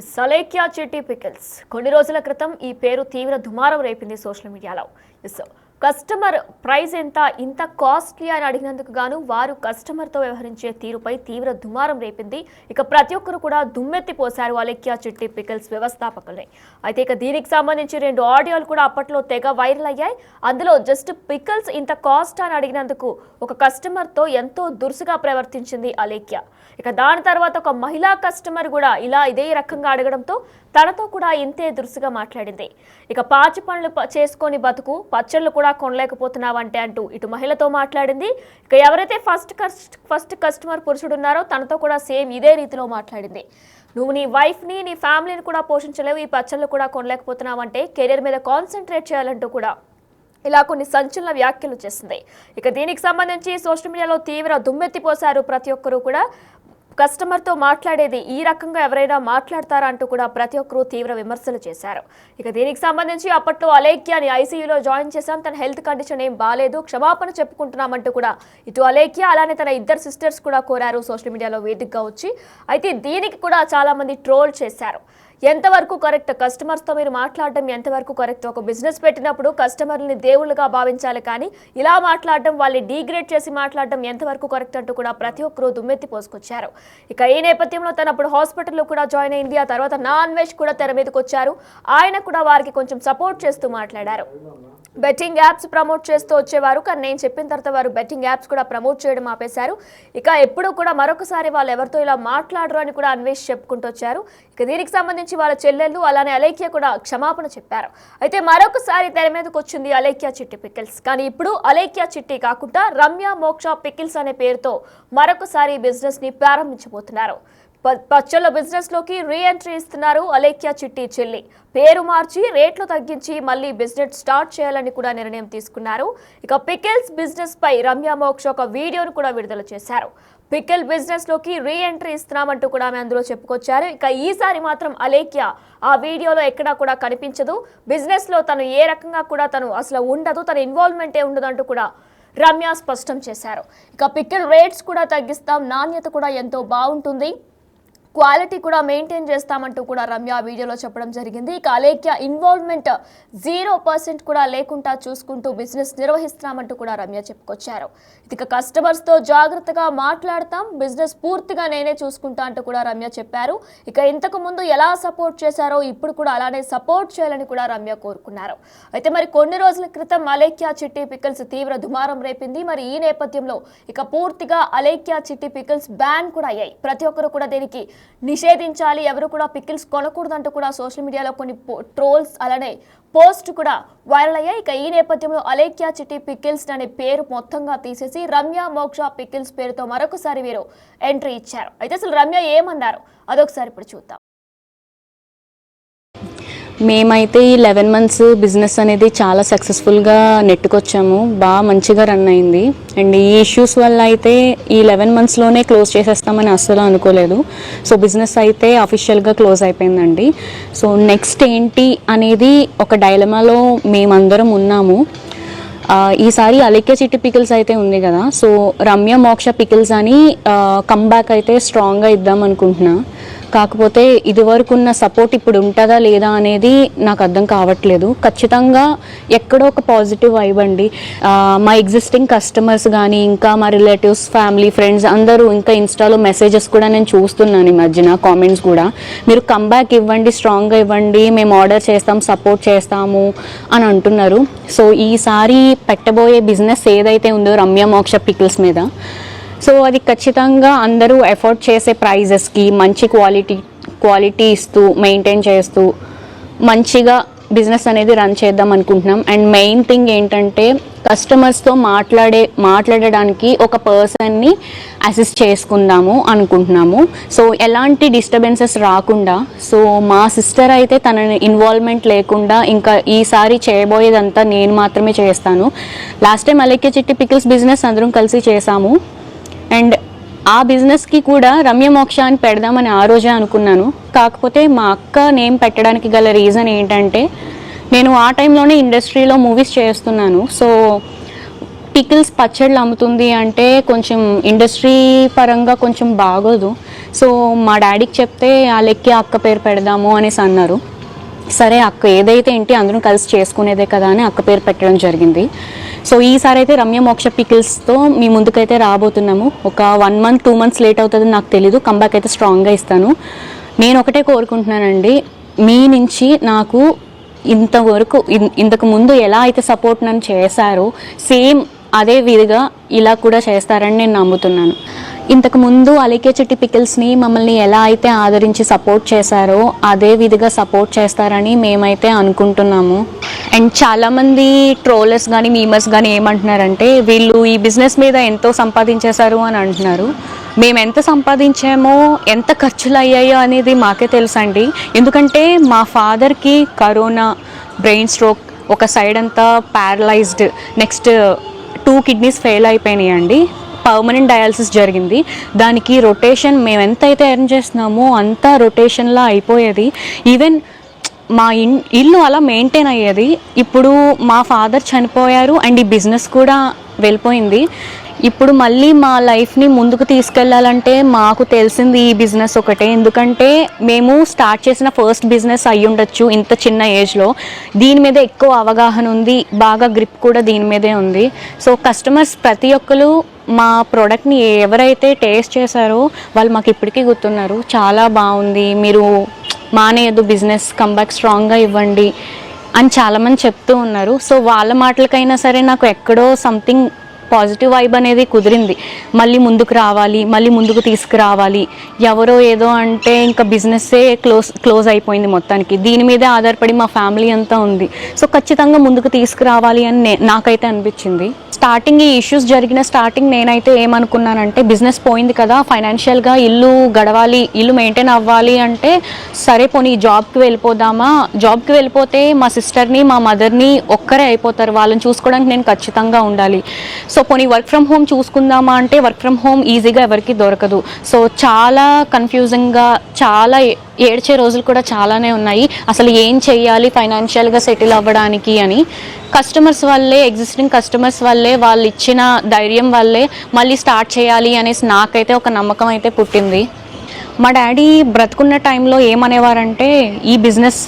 సలేఖ్య చిట్టి పికిల్స్ కొన్ని రోజుల క్రితం ఈ పేరు తీవ్ర దుమారం రేపింది సోషల్ మీడియాలో. కస్టమర్ ప్రైస్ ఇంత కాస్ట్లీ అని అడిగినందుకు గాను వారు కస్టమర్తో వ్యవహరించే తీరుపై తీవ్ర దుమారం రేపింది. ఇక ప్రతి ఒక్కరు కూడా దుమ్మెత్తిపోశారు అలేఖ్య చిట్టి పికిల్స్ వ్యవస్థాపకులే. అయితే ఇక దీనికి సంబంధించి 2 ఆడియోలు కూడా అప్పట్లో తెగ వైరల్ అయ్యాయి. అందులో జస్ట్ పికిల్స్ ఇంత కాస్ట్ అని అడిగినందుకు ఒక కస్టమర్తో ఎంతో దురుసుగా ప్రవర్తించింది అలేఖ్య. ఇక దాని తర్వాత ఒక మహిళా కస్టమర్ కూడా ఇదే రకంగా అడగడంతో తనతో కూడా ఇంతే దురుసుగా మాట్లాడింది. ఇక పాచి పనులు చేసుకొని బతుకు పచ్చళ్ళు కూడా కొనలేకపోతున్నావంటే అంటూ ఇటు మహిళతో మాట్లాడింది. ఇక ఎవరైతే ఫస్ట్ కస్టమర్ పురుషుడు ఉన్నారో తనతో కూడా సేమ్ ఇదే రీతిలో మాట్లాడింది. నువ్వు నీ వైఫ్ని నీ ఫ్యామిలీని కూడా పోషించలేవు, ఈ పచ్చళ్ళు కూడా కొనలేకపోతున్నావంటే కెరీర్ మీద కాన్సన్ట్రేట్ చేయాలంటూ కూడా ఇలా కొన్ని సంచలన వ్యాఖ్యలు చేసింది. ఇక దీనికి సంబంధించి సోషల్ మీడియాలో తీవ్ర దుమ్మెత్తిపోశారు ప్రతి ఒక్కరూ కూడా. కస్టమర్తో మాట్లాడేది ఈ రకంగా ఎవరైనా మాట్లాడతారా అంటూ కూడా ప్రతి ఒక్కరూ తీవ్ర విమర్శలు చేశారు. ఇక దీనికి సంబంధించి అప్పట్లో అలేఖ్యని ఐసీయూలో జాయిన్ చేశాం, తన హెల్త్ కండిషన్ ఏం బాలేదు, క్షమాపణ చెప్పుకుంటున్నామంటూ కూడా ఇటు అలేఖ్య అలానే తన 2 సిస్టర్స్ కూడా కోరారు సోషల్ మీడియాలో వేదికగా వచ్చి. అయితే దీనికి కూడా చాలా మంది ట్రోల్ చేశారు. ఎంతవరకు కరెక్ట్, కస్టమర్స్తో మీరు మాట్లాడడం ఎంతవరకు కరెక్ట్? ఒక బిజినెస్ పెట్టినప్పుడు కస్టమర్ని దేవుళ్ళుగా భావించాలి, కానీ ఇలా మాట్లాడడం, వాళ్ళని డీగ్రేడ్ చేసి మాట్లాడడం ఎంతవరకు కరెక్ట్ అంటూ కూడా ప్రతి ఒక్కరూ దుమ్మెత్తి పోసుకొచ్చారు. ఇక ఈ నేపథ్యంలో తనప్పుడు హాస్పిటల్లో కూడా జాయిన్ అయింది. ఆ తర్వాత నాన్వెజ్ కూడా తెర మీదకి వచ్చారు. ఆయన కూడా వారికి కొంచెం సపోర్ట్ చేస్తూ మాట్లాడారు. బెట్టింగ్ యాప్స్ ప్రమోట్ చేస్తూ వచ్చేవారు, కానీ నేను చెప్పిన తర్వాత వారు బెట్టింగ్ యాప్స్ కూడా ప్రమోట్ చేయడం ఆపేశారు. ఇక ఎప్పుడు కూడా మరొకసారి వాళ్ళు ఎవరితో ఇలా మాట్లాడరు అని కూడా అన్వేష్ చెప్పుకుంటూ వచ్చారు. ఇక దీనికి సంబంధించి వాళ్ళ చెల్లెళ్ళు అలానే అలేఖ్య కూడా క్షమాపణ చెప్పారు. అయితే మరొకసారి తెర మీదకి వచ్చింది అలేఖ్య చిట్టి పికిల్స్. కానీ ఇప్పుడు అలేఖ్య చిట్టి కాకుండా రమ్య మోక్ష పికిల్స్ అనే పేరుతో మరొకసారి బిజినెస్ ని ప్రారంభించబోతున్నారు. పచ్చళ్ళ బిజినెస్ లోకి రీ ఎంట్రీ ఇస్తున్నారు అలేఖ్య చిట్టి చెల్లి. పేరు మార్చి రేట్లు తగ్గించి మళ్ళీ బిజినెస్ స్టార్ట్ చేయాలని కూడా నిర్ణయం తీసుకున్నారు. ఇక పికిల్స్ బిజినెస్ పై రమ్య మోక్ష ఒక వీడియోను కూడా విడుదల చేశారు. పికిల్ బిజినెస్ లోకి రీ ఎంట్రీ ఇస్తున్నామంటూ కూడా ఆమె అందులో చెప్పుకొచ్చారు. ఇక ఈసారి మాత్రం అలేఖ్య ఆ వీడియోలో ఎక్కడా కూడా కనిపించదు. బిజినెస్ లో తను ఏ రకంగా కూడా తను అసలు ఉండదు, తన ఇన్వాల్వ్మెంటే ఉండదు అంటూ కూడా రమ్య స్పష్టం చేశారు. ఇక పికిల్ రేట్స్ కూడా తగ్గిస్తాం, నాణ్యత కూడా ఎంతో బాగుంటుంది, క్వాలిటీ కూడా మెయింటైన్ చేస్తామంటూ కూడా రమ్య వీడియోలో చెప్పడం జరిగింది. ఇక అలేఖ్య ఇన్వాల్వ్మెంట్ 0% కూడా లేకుండా చూసుకుంటూ బిజినెస్ నిర్వహిస్తున్నామంటూ కూడా రమ్య చెప్పుకొచ్చారు. ఇక కస్టమర్స్తో జాగ్రత్తగా మాట్లాడతాం, బిజినెస్ పూర్తిగా నేనే చూసుకుంటా అంటూ కూడా రమ్య చెప్పారు. ఇక ఇంతకు ముందు ఎలా సపోర్ట్ చేశారో ఇప్పుడు కూడా అలానే సపోర్ట్ చేయాలని కూడా రమ్య కోరుకున్నారు. అయితే మరి కొన్ని రోజుల క్రితం అలేఖ్య చిట్టి పికిల్స్ తీవ్ర దుమారం రేపింది. మరి ఈ నేపథ్యంలో ఇక పూర్తిగా అలేఖ్య చిట్టి పికిల్స్ బ్యాన్ కూడా అయ్యాయి. ప్రతి ఒక్కరు కూడా దీనికి నిషేధించాలి, ఎవరు కూడా పికిల్స్ కొనకూడదంటూ కూడా సోషల్ మీడియాలో కొన్ని ట్రోల్స్ అలానే పోస్ట్ కూడా వైరల్ అయ్యాయి. ఇక ఈ నేపథ్యంలో అలేఖ్య చిట్టి పికిల్స్ అనే పేరు మొత్తంగా తీసేసి రమ్య మోక్ష పికిల్స్ పేరుతో మరొకసారి వీరు ఎంట్రీ ఇచ్చారు. అయితే అసలు రమ్య ఏమన్నారు అదొకసారి ఇప్పుడు చూద్దాం. మేమైతే ఈ 11 months బిజినెస్ అనేది చాలా సక్సెస్ఫుల్గా నెట్టుకొచ్చాము, బాగా మంచిగా రన్ అయింది. అండ్ ఈ ఇష్యూస్ వల్ల అయితే ఈ 11 monthsలోనే క్లోజ్ చేసేస్తామని అస్సలు అనుకోలేదు. సో బిజినెస్ అయితే అఫీషియల్గా క్లోజ్ అయిపోయిందండి. సో నెక్స్ట్ ఏంటి అనేది ఒక డైలమాలో మేమందరం ఉన్నాము. ఈసారి అలేఖ్య చిట్టి పికిల్స్ అయితే ఉంది కదా, సో రమ్య మోక్ష పికిల్స్ అని కమ్బ్యాక్ అయితే స్ట్రాంగ్గా ఇద్దాం అనుకుంటున్నా. కాకపోతే ఇదివరకు ఉన్న సపోర్ట్ ఇప్పుడు ఉంటుందా లేదా అనేది నాకు అర్థం కావట్లేదు. ఖచ్చితంగా ఎక్కడో ఒక పాజిటివ్ వైబ్ అండి. మా ఎగ్జిస్టింగ్ కస్టమర్స్ కానీ ఇంకా మా రిలేటివ్స్, ఫ్యామిలీ, ఫ్రెండ్స్ అందరూ ఇంకా ఇన్స్టాలో మెసేజెస్ కూడా నేను చూస్తున్నాను ఈ మధ్యన, కామెంట్స్ కూడా, మీరు కమ్బ్యాక్ ఇవ్వండి, స్ట్రాంగ్గా ఇవ్వండి, మేము ఆర్డర్ చేస్తాం, సపోర్ట్ చేస్తాము అని అంటున్నారు. సో ఈసారి పెట్టబోయే బిజినెస్ ఏదైతే ఉందో రమ్య మోక్ష పికిల్స్ మీద, సో అది ఖచ్చితంగా అందరూ ఎఫోర్డ్ చేసే ప్రైజెస్కి మంచి క్వాలిటీ ఇస్తూ మెయింటైన్ చేస్తూ మంచిగా బిజినెస్ అనేది రన్ చేద్దాం అనుకుంటున్నాం. అండ్ మెయిన్ థింగ్ ఏంటంటే కస్టమర్స్తో మాట్లాడడానికి ఒక పర్సన్ని అసిస్ట్ చేసుకుందాము అనుకుంటున్నాము. సో ఎలాంటి డిస్టర్బెన్సెస్ రాకుండా, సో మా సిస్టర్ అయితే తన ఇన్వాల్వ్మెంట్ లేకుండా ఇంకా ఈసారి చేయబోయేదంతా నేను మాత్రమే చేస్తాను. లాస్ట్ టైం అలేఖ్య చిట్టి పికిల్స్ బిజినెస్ అందరం కలిసి చేసాము. అండ్ ఆ బిజినెస్కి కూడా రమ్య మోక్ష అని పెడదామని ఆ రోజే అనుకున్నాను. కాకపోతే మా అక్క నేమ్ పెట్టడానికి గల రీజన్ ఏంటంటే, నేను ఆ టైంలోనే ఇండస్ట్రీలో మూవీస్ చేస్తున్నాను. సో పికిల్స్ పచ్చళ్ళు అమ్ముతుంది అంటే కొంచెం ఇండస్ట్రీ పరంగా కొంచెం బాగోదు. సో మా డాడీకి చెప్తే వాళ్ళకి అక్క పేరు పెడదాము అనేసి అన్నారు. సరే అక్క ఏదైతే ఏంటి అందరం కలిసి చేసుకునేదే కదా అని అక్క పేరు పెట్టడం జరిగింది. సో ఈసారి అయితే రమ్య మోక్ష పికిల్స్తో మీ ముందుకైతే రాబోతున్నాము. ఒక 1 month 2 months లేట్ అవుతుందని నాకు తెలీదు, కంబ్యాక్ అయితే స్ట్రాంగ్గా ఇస్తాను. నేను ఒకటే కోరుకుంటున్నానండి, మీ నుంచి నాకు ఇంతకు ముందు ఎలా అయితే సపోర్ట్ నన్ను చేశారో సేమ్ అదే విధిగా ఇలా కూడా చేస్తారని నేను నమ్ముతున్నాను. ఇంతకు ముందు అలికే చిట్టి పికిల్స్ని మమ్మల్ని ఎలా అయితే ఆదరించి సపోర్ట్ చేశారో అదే విధిగా సపోర్ట్ చేస్తారని మేమైతే అనుకుంటున్నాము. అండ్ చాలామంది ట్రోలర్స్ కానీ మీమర్స్ కానీ ఏమంటున్నారంటే వీళ్ళు ఈ బిజినెస్ మీద ఎంతో సంపాదించేశారు అని అంటున్నారు. మేము ఎంత సంపాదించామో ఎంత ఖర్చులు అయ్యాయో అనేది మాకే తెలుసండి. ఎందుకంటే మా ఫాదర్కి కరోనా, బ్రెయిన్ స్ట్రోక్, ఒక సైడ్ అంతా ప్యారలైజ్డ్, నెక్స్ట్ 2 kidneys ఫెయిల్ అయిపోయినాయండి. పర్మనెంట్ డయాలసిస్ జరిగింది. దానికి రొటేషన్ మేము ఎంతైతే ఎర్న్ చేస్తున్నామో అంతా రొటేషన్లా అయిపోయేది. ఈవెన్ మా ఇల్లు అలా మెయింటైన్ అయ్యేది. ఇప్పుడు మా ఫాదర్ చనిపోయారు అండ్ ఈ బిజినెస్ కూడా వెళ్ళిపోయింది. ఇప్పుడు మళ్ళీ మా లైఫ్ని ముందుకు తీసుకెళ్ళాలంటే మాకు తెలిసింది ఈ బిజినెస్ ఒకటే. ఎందుకంటే మేము స్టార్ట్ చేసిన ఫస్ట్ బిజినెస్ అయ్యి ఉండొచ్చు ఇంత చిన్న ఏజ్లో. దీని మీద ఎక్కువ అవగాహన ఉంది, బాగా గ్రిప్ కూడా దీని మీదే ఉంది. సో కస్టమర్స్ ప్రతి ఒక్కరు మా ప్రోడక్ట్ని ఎవరైతే టేస్ట్ చేశారో వాళ్ళు మాకు ఇప్పటికీ గుర్తున్నారు. చాలా బాగుంది, మీరు మానేయద్దు, బిజినెస్ కంబ్యాక్ స్ట్రాంగ్గా ఇవ్వండి అని చాలామంది చెప్తూ ఉన్నారు. సో వాళ్ళ మాటలకైనా సరే నాకు ఎక్కడో సంథింగ్ పాజిటివ్ వైబ్ అనేది కుదిరింది. మళ్ళీ ముందుకు రావాలి, మళ్ళీ ముందుకు తీసుకురావాలి. ఎవరో ఏదో అంటే ఇంకా బిజినెస్సే క్లోజ్ అయిపోయింది మొత్తానికి. దీని మీదే ఆధారపడి మా ఫ్యామిలీ అంతా ఉంది. సో ఖచ్చితంగా ముందుకు తీసుకురావాలి అని నాకైతే అనిపించింది. స్టార్టింగ్ ఈ ఇష్యూస్ జరిగిన స్టార్టింగ్ నేనైతే ఏమనుకున్నానంటే బిజినెస్ పోయింది కదా, ఫైనాన్షియల్గా ఇల్లు గడవాలి, ఇల్లు మెయింటైన్ అవ్వాలి అంటే సరే పోనీ జాబ్కి వెళ్ళిపోదామా. జాబ్కి వెళ్ళిపోతే మా సిస్టర్ని మా మదర్ని ఒక్కరే అయిపోతారు, వాళ్ళని చూసుకోవడానికి నేను ఖచ్చితంగా ఉండాలి. సో పోనీ వర్క్ ఫ్రమ్ హోమ్ చూసుకుందామా అంటే వర్క్ ఫ్రమ్ హోమ్ ఈజీగా ఎవరికి దొరకదు. సో చాలా కన్ఫ్యూజింగ్గా, చాలా ఏడ్చే రోజులు కూడా చాలానే ఉన్నాయి. అసలు ఏం చెయ్యాలి ఫైనాన్షియల్గా సెటిల్ అవ్వడానికి అని. కస్టమర్స్ వల్లే, ఎగ్జిస్టింగ్ కస్టమర్స్ వల్లే, వాళ్ళు ఇచ్చిన ధైర్యం వల్లే మళ్ళీ స్టార్ట్ చేయాలి అనేసి నాకైతే ఒక నమ్మకం అయితే పుట్టింది. మా డాడీ బ్రతుకున్న టైంలో ఏమనేవారంటే ఈ బిజినెస్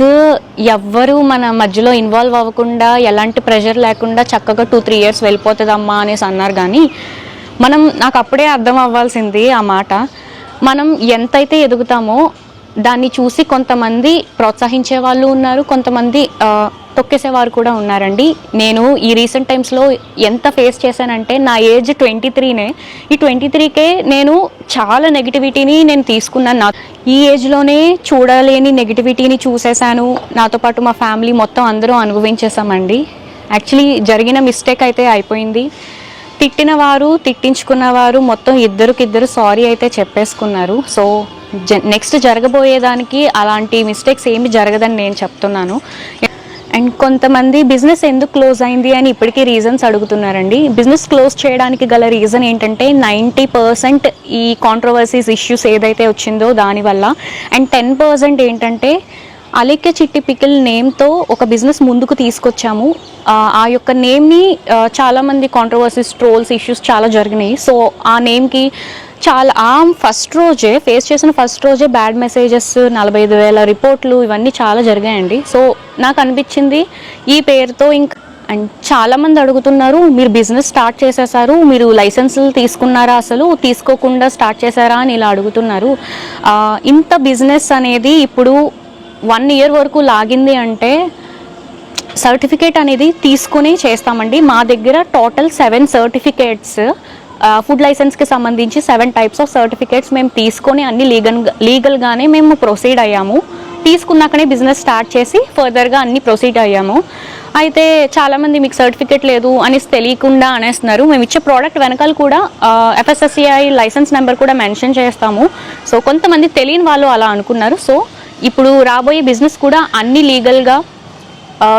ఎవ్వరూ మన మధ్యలో ఇన్వాల్వ్ అవ్వకుండా, ఎలాంటి ప్రెషర్ లేకుండా చక్కగా 2-3 years వెళ్ళిపోతుందమ్మా అనేసి అన్నారు. కానీ నాకు అప్పుడే అర్థం అవ్వాల్సింది ఆ మాట. మనం ఎంతైతే ఎదుగుతామో దాన్ని చూసి కొంతమంది ప్రోత్సహించే వాళ్ళు ఉన్నారు, కొంతమంది తొక్కేసేవారు కూడా ఉన్నారండి. నేను ఈ రీసెంట్ టైమ్స్లో ఎంత ఫేస్ చేశానంటే, నా ఏజ్ 23నే. ఈ 23కే నేను చాలా నెగిటివిటీని నేను తీసుకున్నాను. ఈ ఏజ్లోనే చూడలేని నెగిటివిటీని చూసేశాను. నాతో పాటు మా ఫ్యామిలీ మొత్తం అందరూ అనుభవించేసామండి. యాక్చువల్లీ జరిగిన మిస్టేక్ అయితే అయిపోయింది. తిట్టిన వారు, తిట్టించుకున్నవారు మొత్తం ఇద్దరికిద్దరు సారీ అయితే చెప్పేసుకున్నారు. సో నెక్స్ట్ జరగబోయేదానికి అలాంటి మిస్టేక్స్ ఏమి జరగదని నేను చెప్తున్నాను. అండ్ కొంతమంది బిజినెస్ ఎందుకు క్లోజ్ అయింది అని ఇప్పటికీ రీజన్స్ అడుగుతున్నారండి. బిజినెస్ క్లోజ్ చేయడానికి గల రీజన్ ఏంటంటే 90% ఈ కాంట్రవర్సీస్ ఇష్యూస్ ఏదైతే వచ్చిందో దానివల్ల. అండ్ 10% ఏంటంటే అలికే చిట్టి పికిల్ నేమ్తో ఒక బిజినెస్ ముందుకు తీసుకొచ్చాము. ఆ యొక్క నేమ్ని చాలామంది కాంట్రవర్సీస్, ట్రోల్స్, ఇష్యూస్ చాలా జరిగినాయి. సో ఆ నేమ్కి చాలా ఫస్ట్ రోజే బ్యాడ్ మెసేజెస్, 45,000 రిపోర్ట్లు ఇవన్నీ చాలా జరిగాయండి. సో నాకు అనిపించింది ఈ పేరుతో అండ్ చాలామంది అడుగుతున్నారు, మీరు బిజినెస్ స్టార్ట్ చేసేసారు, మీరు లైసెన్సులు తీసుకున్నారా, అసలు తీసుకోకుండా స్టార్ట్ చేశారా అని ఇలా అడుగుతున్నారు. ఇంత బిజినెస్ అనేది ఇప్పుడు 1 year వరకు లాగింది అంటే సర్టిఫికేట్ అనేది తీసుకుని చేస్తామండి. మా దగ్గర టోటల్ 7 సర్టిఫికేట్స్, ఫుడ్ లైసెన్స్కి సంబంధించి 7 types ఆఫ్ సర్టిఫికేట్స్ మేము తీసుకొని అన్ని లీగల్గానే మేము ప్రొసీడ్ అయ్యాము. తీసుకున్నాకనే బిజినెస్ స్టార్ట్ చేసి ఫర్దర్గా అన్ని ప్రొసీడ్ అయ్యాము. అయితే చాలామంది మీకు సర్టిఫికేట్ లేదు అనేసి తెలియకుండా అనేస్తున్నారు. మేము ఇచ్చే ప్రోడక్ట్ వెనకాల కూడా FSSAI లైసెన్స్ నెంబర్ కూడా మెన్షన్ చేస్తాము. సో కొంతమంది తెలియని వాళ్ళు అలా అనుకున్నారు. సో ఇప్పుడు రాబోయే బిజినెస్ కూడా అన్ని లీగల్గా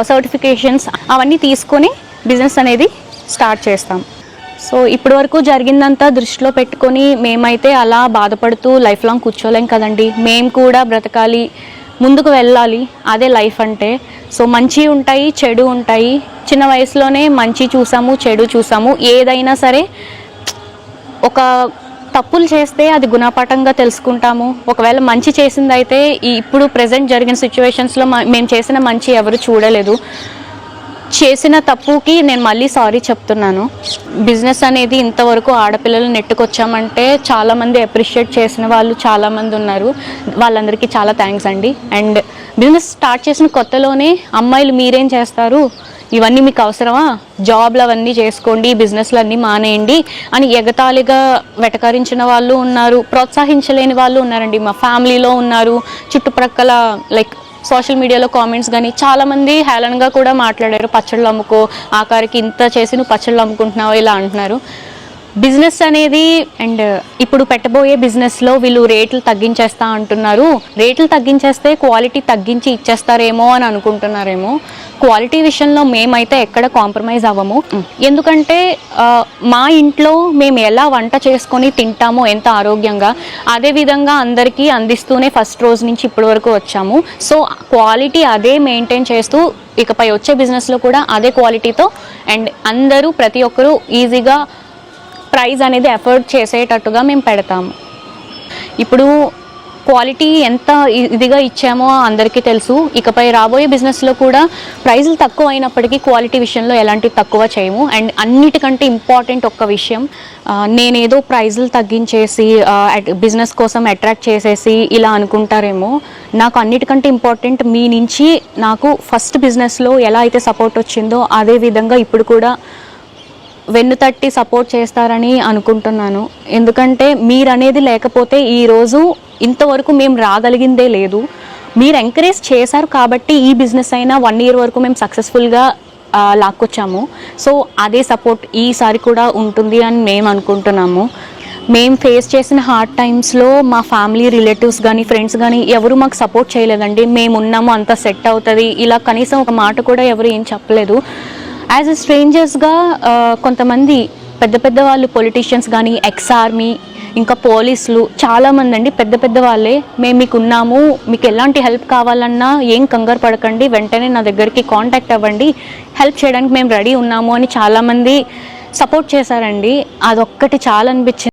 సర్టిఫికేషన్స్ అవన్నీ తీసుకొని బిజినెస్ అనేది స్టార్ట్ చేస్తాం. సో ఇప్పటి వరకు జరిగిందంతా దృష్టిలో పెట్టుకొని మేమైతే అలా బాధపడుతూ లైఫ్ లాంగ్ కూర్చోలేం కదండి. మేము కూడా బ్రతకాలి, ముందుకు వెళ్ళాలి, అదే లైఫ్ అంటే. సో మంచి ఉంటాయి, చెడు ఉంటాయి. చిన్న వయసులోనే మంచి చూసాము, చెడు చూసాము. ఏదైనా సరే ఒక తప్పులు చేస్తే అది గుణపాఠంగా తెలుసుకుంటాము. ఒకవేళ మంచి చేసింది అయితే ఇప్పుడు ప్రజెంట్ జరిగిన సిచ్యువేషన్స్లో మేము చేసిన మంచి ఎవరు చూడలేదు. చేసిన తప్పుకి నేను మళ్ళీ సారీ చెప్తున్నాను. బిజినెస్ అనేది ఇంతవరకు ఆడపిల్లలు నెట్టుకొచ్చామంటే చాలామంది అప్రిషియేట్ చేసిన వాళ్ళు చాలామంది ఉన్నారు. వాళ్ళందరికీ చాలా థ్యాంక్స్ అండి. అండ్ బిజినెస్ స్టార్ట్ చేసిన కొత్తలోనే అమ్మాయిలు మీరేం చేస్తారు, ఇవన్నీ మీకు అవసరమా, జాబ్లు అవన్నీ చేసుకోండి, బిజినెస్లు అన్నీ మానేయండి అని ఎగతాళిగా వెటకరించిన వాళ్ళు ఉన్నారు, ప్రోత్సహించలేని వాళ్ళు ఉన్నారండి. మా ఫ్యామిలీలో ఉన్నారు, చుట్టుప్రక్కల లైక్ సోషల్ మీడియాలో కామెంట్స్ కానీ చాలామంది హేళనగా కూడా మాట్లాడారు. పచ్చళ్ళు అమ్ముకో, ఆఖరికి ఇంత చేసి నువ్వు పచ్చళ్ళు అమ్ముకుంటున్నావు ఇలా అంటున్నారు. బిజినెస్ అనేది అండ్ ఇప్పుడు పెట్టబోయే బిజినెస్లో వీళ్ళు రేట్లు తగ్గించేస్తా అంటున్నారు. రేట్లు తగ్గించేస్తే క్వాలిటీ తగ్గించి ఇచ్చేస్తారేమో అని అనుకుంటున్నారేమో. క్వాలిటీ విషయంలో మేమైతే ఎక్కడ కాంప్రమైజ్ అవ్వము. ఎందుకంటే మా ఇంట్లో మేము ఎలా వంట చేసుకొని తింటామో ఎంత ఆరోగ్యంగా, అదే విధంగా అందరికీ అందిస్తూనే ఫస్ట్ రోజు నుంచి ఇప్పటి వరకు వచ్చాము. సో క్వాలిటీ అదే మెయింటైన్ చేస్తూ ఇకపై వచ్చే బిజినెస్లో కూడా అదే క్వాలిటీతో అండ్ అందరూ ప్రతి ఒక్కరూ ఈజీగా ప్రైస్ అనేది ఎఫర్ట్ చేసేటట్టుగా మేము పెడతాము. ఇప్పుడు క్వాలిటీ ఎంత ఇదిగా ఇచ్చామో అందరికీ తెలుసు. ఇకపై రాబోయే బిజినెస్లో కూడా ప్రైజులు తక్కువ అయినప్పటికీ క్వాలిటీ విషయంలో ఎలాంటి తక్కువ చేయము. అండ్ అన్నిటికంటే ఇంపార్టెంట్ ఒక్క విషయం, నేనేదో ప్రైజులు తగ్గించేసి బిజినెస్ కోసం అట్రాక్ట్ చేసేసి ఇలా అనుకుంటారేమో. నాకు అన్నిటికంటే ఇంపార్టెంట్ మీ నుంచి నాకు ఫస్ట్ బిజినెస్లో ఎలా అయితే సపోర్ట్ వచ్చిందో అదే విధంగా ఇప్పుడు కూడా వెన్నుతట్టి సపోర్ట్ చేస్తారని అనుకుంటున్నాను. ఎందుకంటే మీరు అనేది లేకపోతే ఈరోజు ఇంతవరకు మేము రాగలిగిందే లేదు. మీరు ఎంకరేజ్ చేశారు కాబట్టి ఈ బిజినెస్ అయినా 1 year వరకు మేము సక్సెస్ఫుల్గా లాక్కొచ్చాము. సో అదే సపోర్ట్ ఈసారి కూడా ఉంటుంది అని మేము అనుకుంటున్నాము. మేము ఫేస్ చేసిన హార్డ్ టైమ్స్లో మా ఫ్యామిలీ రిలేటివ్స్ కానీ ఫ్రెండ్స్ కానీ ఎవరు మాకు సపోర్ట్ చేయలేదండి. మేము ఉన్నాము, అంతా సెట్ అవుతుంది ఇలా కనీసం ఒక మాట కూడా ఎవరు ఏం చెప్పలేదు. యాజ్ ఎ స్ట్రేంజర్స్గా కొంతమంది పెద్ద పెద్ద వాళ్ళు పొలిటీషియన్స్ కానీ ఎక్స్ ఆర్మీ ఇంకా పోలీసులు చాలామంది అండి పెద్ద పెద్ద వాళ్ళే, మేము మీకు ఉన్నాము, మీకు ఎలాంటి హెల్ప్ కావాలన్నా ఏం కంగారు పడకండి, వెంటనే నా దగ్గరికి కాంటాక్ట్ అవ్వండి, హెల్ప్ చేయడానికి మేము రెడీ ఉన్నాము అని చాలామంది సపోర్ట్ చేశారండి. అదొక్కటి చాలా అనిపించింది.